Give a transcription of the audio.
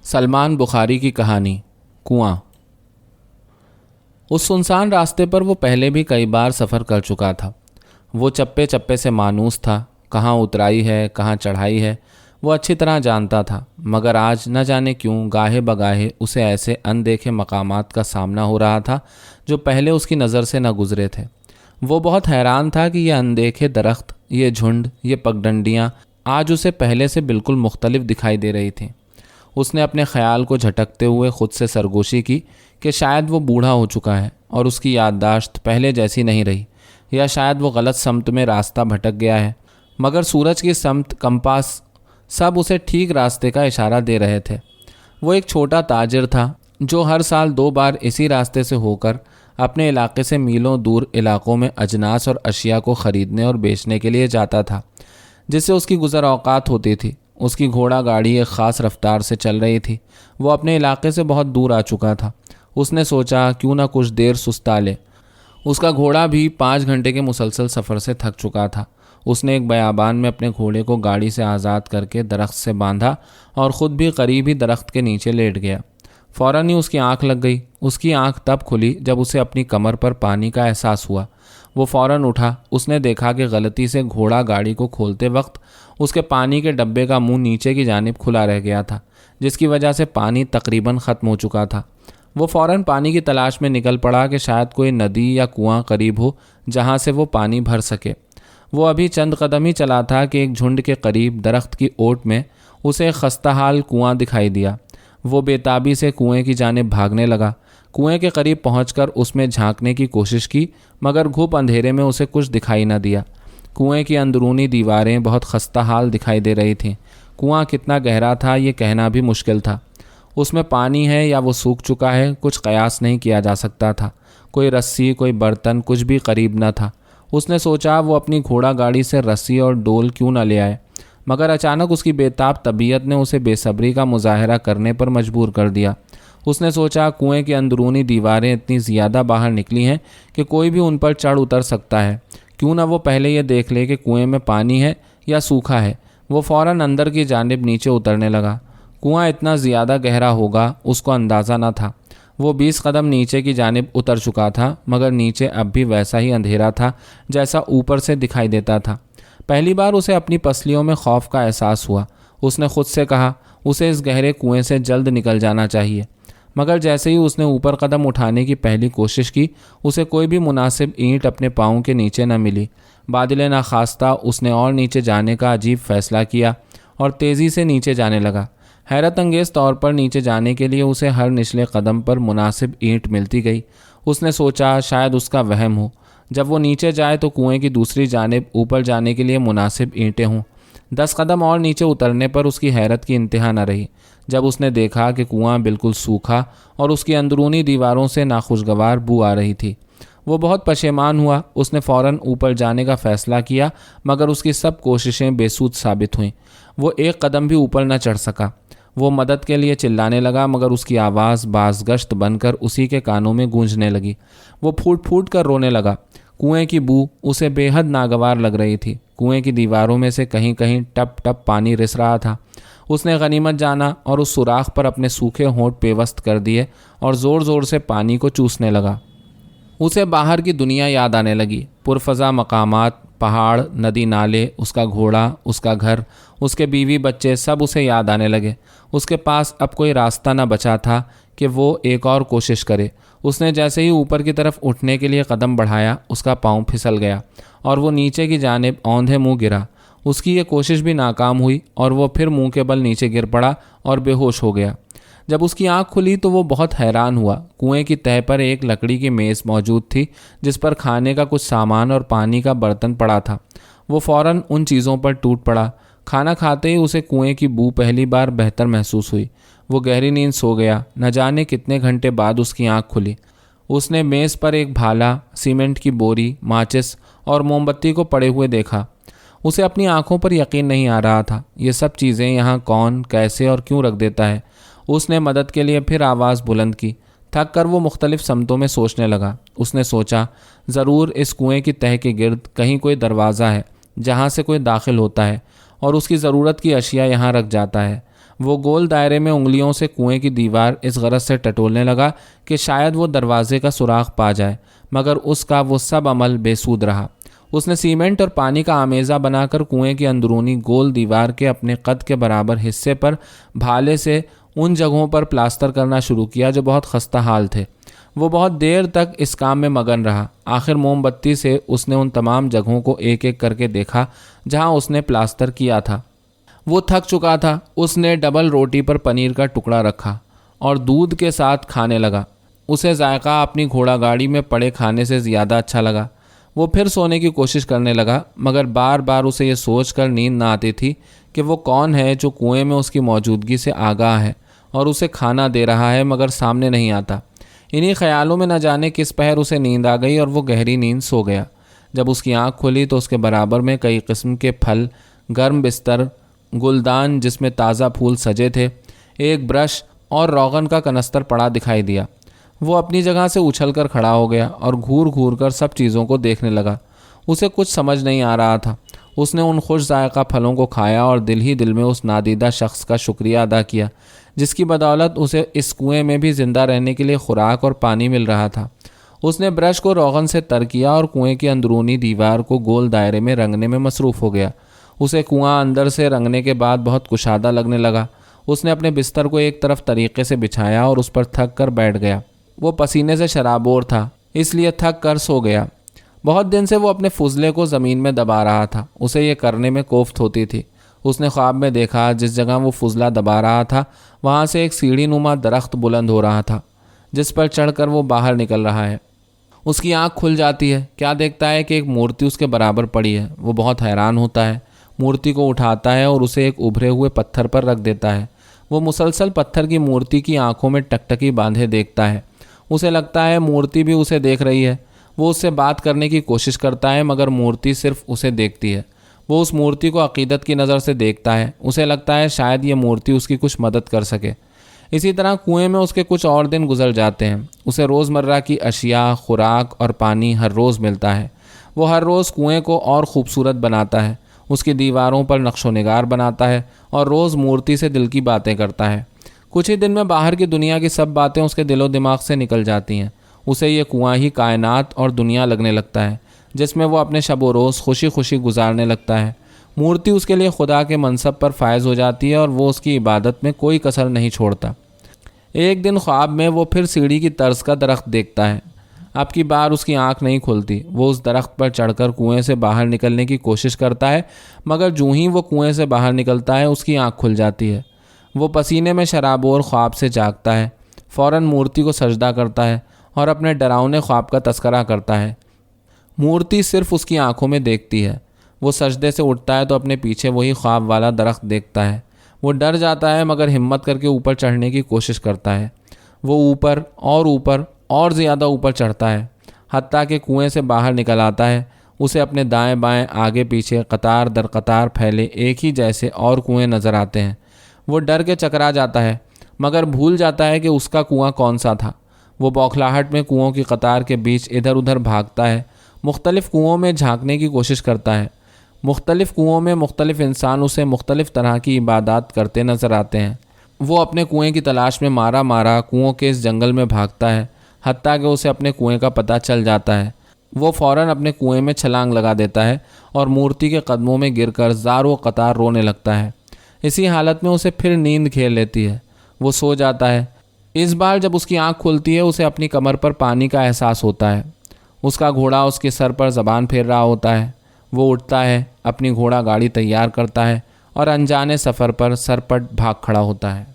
سلمان بخاری کی کہانی کنواں۔ اس سنسان راستے پر وہ پہلے بھی کئی بار سفر کر چکا تھا۔ وہ چپے چپے سے مانوس تھا، کہاں اترائی ہے کہاں چڑھائی ہے وہ اچھی طرح جانتا تھا، مگر آج نہ جانے کیوں گاہے بگاہے اسے ایسے اندیکھے مقامات کا سامنا ہو رہا تھا جو پہلے اس کی نظر سے نہ گزرے تھے۔ وہ بہت حیران تھا کہ یہ اندیکھے درخت، یہ جھنڈ، یہ پگڈنڈیاں آج اسے پہلے سے بالکل مختلف دکھائی دے رہی تھیں۔ اس نے اپنے خیال کو جھٹکتے ہوئے خود سے سرگوشی کی کہ شاید وہ بوڑھا ہو چکا ہے اور اس کی یادداشت پہلے جیسی نہیں رہی، یا شاید وہ غلط سمت میں راستہ بھٹک گیا ہے، مگر سورج کی سمت، کمپاس سب اسے ٹھیک راستے کا اشارہ دے رہے تھے۔ وہ ایک چھوٹا تاجر تھا جو ہر سال 2 بار اسی راستے سے ہو کر اپنے علاقے سے میلوں دور علاقوں میں اجناس اور اشیاء کو خریدنے اور بیچنے کے لیے جاتا تھا، جس سے اس کی گزر اوقات ہوتی تھی۔ اس کی گھوڑا گاڑی ایک خاص رفتار سے چل رہی تھی۔ وہ اپنے علاقے سے بہت دور آ چکا تھا۔ اس نے سوچا کیوں نہ کچھ دیر سستا لے۔ اس کا گھوڑا بھی 5 گھنٹے کے مسلسل سفر سے تھک چکا تھا۔ اس نے ایک بیابان میں اپنے گھوڑے کو گاڑی سے آزاد کر کے درخت سے باندھا اور خود بھی قریب ہی درخت کے نیچے لیٹ گیا۔ فوراً ہی اس کی آنکھ لگ گئی۔ اس کی آنکھ تب کھلی جب اسے اپنی کمر پر پانی کا احساس ہوا۔ وہ فوراً اٹھا۔ اس نے دیکھا کہ غلطی سے گھوڑا گاڑی کو کھولتے وقت اس کے پانی کے ڈبے کا منہ نیچے کی جانب کھلا رہ گیا تھا، جس کی وجہ سے پانی تقریباً ختم ہو چکا تھا۔ وہ فوراً پانی کی تلاش میں نکل پڑا کہ شاید کوئی ندی یا کنواں قریب ہو جہاں سے وہ پانی بھر سکے۔ وہ ابھی چند قدم ہی چلا تھا کہ ایک جھنڈ کے قریب درخت کی اوٹ میں اسے ایک خستہ حال کنواں دکھائی دیا۔ وہ بے تابی سے کنویں کی جانب بھاگنے لگا۔ کنویں کے قریب پہنچ کر اس میں جھانکنے کی کوشش کی، مگر گھپ اندھیرے میں اسے کچھ دکھائی نہ دیا۔ کنویں کی اندرونی دیواریں بہت خستہ حال دکھائی دے رہی تھیں۔ کنواں کتنا گہرا تھا یہ کہنا بھی مشکل تھا۔ اس میں پانی ہے یا وہ سوکھ چکا ہے کچھ قیاس نہیں کیا جا سکتا تھا۔ کوئی رسی، کوئی برتن، کچھ بھی قریب نہ تھا۔ اس نے سوچا وہ اپنی گھوڑا گاڑی سے رسی اور ڈول کیوں نہ لے آئے، مگر اچانک اس کی بےتاب طبیعت نے اسے بے صبری کا مظاہرہ کرنے پر مجبور کر دیا۔ اس نے سوچا کنویں کی اندرونی دیواریں اتنی زیادہ باہر نکلی ہیں کہ کوئی بھی ان پر چڑھ اتر سکتا ہے، کیوں نہ وہ پہلے یہ دیکھ لے کہ کنویں میں پانی ہے یا سوکھا ہے۔ وہ فوراً اندر کی جانب نیچے اترنے لگا۔ کنواں اتنا زیادہ گہرا ہوگا اس کو اندازہ نہ تھا۔ وہ 20 قدم نیچے کی جانب اتر چکا تھا، مگر نیچے اب بھی ویسا ہی اندھیرا تھا جیسا اوپر سے دکھائی دیتا تھا۔ پہلی بار اسے اپنی پسلیوں میں خوف کا احساس ہوا۔ اس نے خود سے کہا اسے اس گہرے کنویں سے جلد نکل جانا چاہیے، مگر جیسے ہی اس نے اوپر قدم اٹھانے کی پہلی کوشش کی، اسے کوئی بھی مناسب اینٹ اپنے پاؤں کے نیچے نہ ملی۔ بادل ناخواستہ اس نے اور نیچے جانے کا عجیب فیصلہ کیا اور تیزی سے نیچے جانے لگا۔ حیرت انگیز طور پر نیچے جانے کے لیے اسے ہر نچلے قدم پر مناسب اینٹ ملتی گئی۔ اس نے سوچا شاید اس کا وہم ہو، جب وہ نیچے جائے تو کنویں کی دوسری جانب اوپر جانے کے لیے مناسب اینٹیں ہوں۔ 10 قدم اور نیچے اترنے پر اس کی حیرت کی انتہا نہ رہی جب اس نے دیکھا کہ کنواں بالکل سوکھا اور اس کی اندرونی دیواروں سے ناخوشگوار بو آ رہی تھی۔ وہ بہت پشیمان ہوا۔ اس نے فوراً اوپر جانے کا فیصلہ کیا، مگر اس کی سب کوششیں بے سود ثابت ہوئیں۔ وہ ایک قدم بھی اوپر نہ چڑھ سکا۔ وہ مدد کے لیے چلانے لگا، مگر اس کی آواز بازگشت بن کر اسی کے کانوں میں گونجنے لگی۔ وہ پھوٹ پھوٹ کر رونے لگا۔ کنویں کی بو اسے بے حد ناگوار لگ رہی تھی۔ کنویں کی دیواروں میں سے کہیں کہیں ٹپ ٹپ پانی رس رہا تھا۔ اس نے غنیمت جانا اور اس سوراخ پر اپنے سوکھے ہونٹ پیوست کر دیے اور زور زور سے پانی کو چوسنے لگا۔ اسے باہر کی دنیا یاد آنے لگی، پرفضا مقامات، پہاڑ، ندی، نالے، اس کا گھوڑا، اس کا گھر، اس کے بیوی بچے سب اسے یاد آنے لگے۔ اس کے پاس اب کوئی راستہ نہ بچا تھا کہ وہ ایک اور کوشش کرے۔ اس نے جیسے ہی اوپر کی طرف اٹھنے کے لیے قدم بڑھایا، اس کا پاؤں پھسل گیا اور وہ نیچے کی جانب اوندھے منہ گرا۔ اس کی یہ کوشش بھی ناکام ہوئی اور وہ پھر منہ کے بل نیچے گر پڑا اور بے ہوش ہو گیا۔ جب اس کی آنکھ کھلی تو وہ بہت حیران ہوا۔ کنویں کی تہہ پر ایک لکڑی کی میز موجود تھی جس پر کھانے کا کچھ سامان اور پانی کا برتن پڑا تھا۔ وہ فوراً ان چیزوں پر ٹوٹ پڑا۔ کھانا کھاتے ہی اسے کنویں کی بو پہلی بار بہتر محسوس ہوئی۔ وہ گہری نیند سو گیا۔ نہ جانے کتنے گھنٹے بعد اس کی آنکھ کھلی۔ اس نے میز پر ایک بھالا، سیمنٹ کی بوری، ماچس اور موم بتی کو پڑے ہوئے دیکھا۔ اسے اپنی آنکھوں پر یقین نہیں آ رہا تھا۔ یہ سب چیزیں یہاں کون، کیسے اور کیوں رکھ دیتا ہے؟ اس نے مدد کے لیے پھر آواز بلند کی۔ تھک کر وہ مختلف سمتوں میں سوچنے لگا۔ اس نے سوچا ضرور اس کنویں کی تہہ کے گرد کہیں کوئی دروازہ ہے جہاں سے کوئی داخل ہوتا ہے اور اس کی ضرورت کی اشیاء یہاں رکھ جاتا ہے۔ وہ گول دائرے میں انگلیوں سے کنویں کی دیوار اس غرض سے ٹٹولنے لگا کہ شاید وہ دروازے کا سوراخ پا جائے، مگر اس کا وہ سب عمل بے سود رہا۔ اس نے سیمنٹ اور پانی کا آمیزہ بنا کر کنویں کی اندرونی گول دیوار کے اپنے قد کے برابر حصے پر بھالے سے ان جگہوں پر پلاسٹر کرنا شروع کیا جو بہت خستہ حال تھے۔ وہ بہت دیر تک اس کام میں مگن رہا۔ آخر موم بتی سے اس نے ان تمام جگہوں کو ایک ایک کر کے دیکھا جہاں اس نے پلاسٹر کیا تھا۔ وہ تھک چکا تھا۔ اس نے ڈبل روٹی پر پنیر کا ٹکڑا رکھا اور دودھ کے ساتھ کھانے لگا۔ اسے ذائقہ اپنی گھوڑا گاڑی میں پڑے کھانے سے زیادہ اچھا لگا۔ وہ پھر سونے کی کوشش کرنے لگا، مگر بار بار اسے یہ سوچ کر نیند نہ آتی تھی کہ وہ کون ہے جو کنویں میں اس کی موجودگی سے آگاہ ہے اور اسے کھانا دے رہا ہے مگر سامنے نہیں آتا۔ انہی خیالوں میں نہ جانے کس پہر اسے نیند آ گئی اور وہ گہری نیند سو گیا۔ جب اس کی آنکھ کھلی تو اس کے برابر میں کئی قسم کے پھل، گرم بستر، گلدان جس میں تازہ پھول سجے تھے، ایک برش اور روغن کا کنستر پڑا دکھائی دیا۔ وہ اپنی جگہ سے اچھل کر کھڑا ہو گیا اور گھور گھور کر سب چیزوں کو دیکھنے لگا۔ اسے کچھ سمجھ نہیں آ رہا تھا۔ اس نے ان خوش ذائقہ پھلوں کو کھایا اور دل ہی دل میں اس نادیدہ شخص کا شکریہ ادا کیا جس کی بدولت اسے اس کنویں میں بھی زندہ رہنے کے لیے خوراک اور پانی مل رہا تھا۔ اس نے برش کو روغن سے تر کیا اور کنویں کی اندرونی دیوار کو گول دائرے میں رنگنے میں مصروف ہو گیا۔ اسے کنواں اندر سے رنگنے کے بعد بہت کشادہ لگنے لگا۔ اس نے اپنے بستر کو ایک طرف طریقے سے بچھایا اور اس پر تھک کر بیٹھ گیا۔ وہ پسینے سے شرابور تھا، اس لیے تھک کر سو گیا۔ بہت دن سے وہ اپنے فضلے کو زمین میں دبا رہا تھا۔ اسے یہ کرنے میں کوفت ہوتی تھی۔ اس نے خواب میں دیکھا جس جگہ وہ فضلہ دبا رہا تھا وہاں سے ایک سیڑھی نما درخت بلند ہو رہا تھا جس پر چڑھ کر وہ باہر نکل رہا ہے۔ اس کی آنکھ کھل جاتی ہے۔ کیا دیکھتا ہے کہ ایک مورتی اس کے برابر پڑی ہے۔ وہ بہت حیران ہوتا ہے، مورتی کو اٹھاتا ہے اور اسے ایک ابھرے ہوئے پتھر پر رکھ دیتا ہے۔ وہ مسلسل پتھر کی مورتی کی آنکھوں میں ٹکٹکی باندھے دیکھتا ہے۔ اسے لگتا ہے مورتی بھی اسے دیکھ رہی ہے۔ وہ اس سے بات کرنے کی کوشش کرتا ہے مگر مورتی صرف اسے دیکھتی ہے۔ وہ اس مورتی کو عقیدت کی نظر سے دیکھتا ہے۔ اسے لگتا ہے شاید یہ مورتی اس کی کچھ مدد کر سکے۔ اسی طرح کنویں میں اس کے کچھ اور دن گزر جاتے ہیں۔ اسے روزمرہ کی اشیاء، خوراک اور پانی ہر روز ملتا ہے۔ وہ ہر روز کنویں کو اور خوبصورت بناتا ہے، اس کی دیواروں پر نقش و نگار بناتا ہے اور روز مورتی سے دل کی باتیں کرتا ہے۔ کچھ ہی دن میں باہر کی دنیا کی سب باتیں اس کے دل و دماغ سے نکل جاتی ہیں۔ اسے یہ کنواں ہی کائنات اور دنیا لگنے لگتا ہے جس میں وہ اپنے شب و روز خوشی خوشی گزارنے لگتا ہے۔ مورتی اس کے لیے خدا کے منصب پر فائز ہو جاتی ہے اور وہ اس کی عبادت میں کوئی کسر نہیں چھوڑتا۔ ایک دن خواب میں وہ پھر سیڑھی کی طرز کا درخت دیکھتا ہے۔ اب کی بار اس کی آنکھ نہیں کھلتی۔ وہ اس درخت پر چڑھ کر کنویں سے باہر نکلنے کی کوشش کرتا ہے مگر جوں ہی وہ کنویں سے باہر نکلتا ہے اس کی آنکھ کھل جاتی ہے۔ وہ پسینے میں شرابور خواب سے جاگتا ہے، فوراً مورتی کو سجدہ کرتا ہے اور اپنے ڈراؤنے خواب کا تذکرہ کرتا ہے۔ مورتی صرف اس کی آنکھوں میں دیکھتی ہے۔ وہ سجدے سے اٹھتا ہے تو اپنے پیچھے وہی خواب والا درخت دیکھتا ہے۔ وہ ڈر جاتا ہے مگر ہمت کر کے اوپر چڑھنے کی کوشش کرتا ہے۔ وہ اوپر اور زیادہ اوپر چڑھتا ہے حتیٰ کہ کنویں سے باہر نکل آتا ہے۔ اسے اپنے دائیں بائیں، آگے پیچھے، قطار در قطار پھیلے ایک ہی جیسے اور کنویں نظر آتے ہیں۔ وہ ڈر کے چکرا جاتا ہے مگر بھول جاتا ہے کہ اس کا کنواں کون سا تھا۔ وہ بوکھلاہٹ میں کنووں کی قطار کے بیچ ادھر ادھر بھاگتا ہے، مختلف کنووں میں جھانکنے کی کوشش کرتا ہے۔ مختلف کنووں میں مختلف انسان اسے مختلف طرح کی عبادات کرتے نظر آتے ہیں۔ وہ اپنے کنویں کی تلاش میں مارا کنووں کے اس جنگل میں بھاگتا ہے حتیٰ کہ اسے اپنے کنویں کا پتہ چل جاتا ہے۔ وہ فوراً اپنے کنویں میں چھلانگ لگا دیتا ہے اور مورتی کے قدموں میں گر کر زار و قطار رونے لگتا ہے۔ اسی حالت میں اسے پھر نیند گھیر لیتی ہے۔ وہ سو جاتا ہے۔ اس بار جب اس کی آنکھ کھلتی ہے اسے اپنی کمر پر پانی کا احساس ہوتا ہے۔ اس کا گھوڑا اس کے سر پر زبان پھیر رہا ہوتا ہے۔ وہ اٹھتا ہے، اپنی گھوڑا گاڑی تیار کرتا ہے اور انجانے سفر پر سرپٹ بھاگ کھڑا ہوتا ہے۔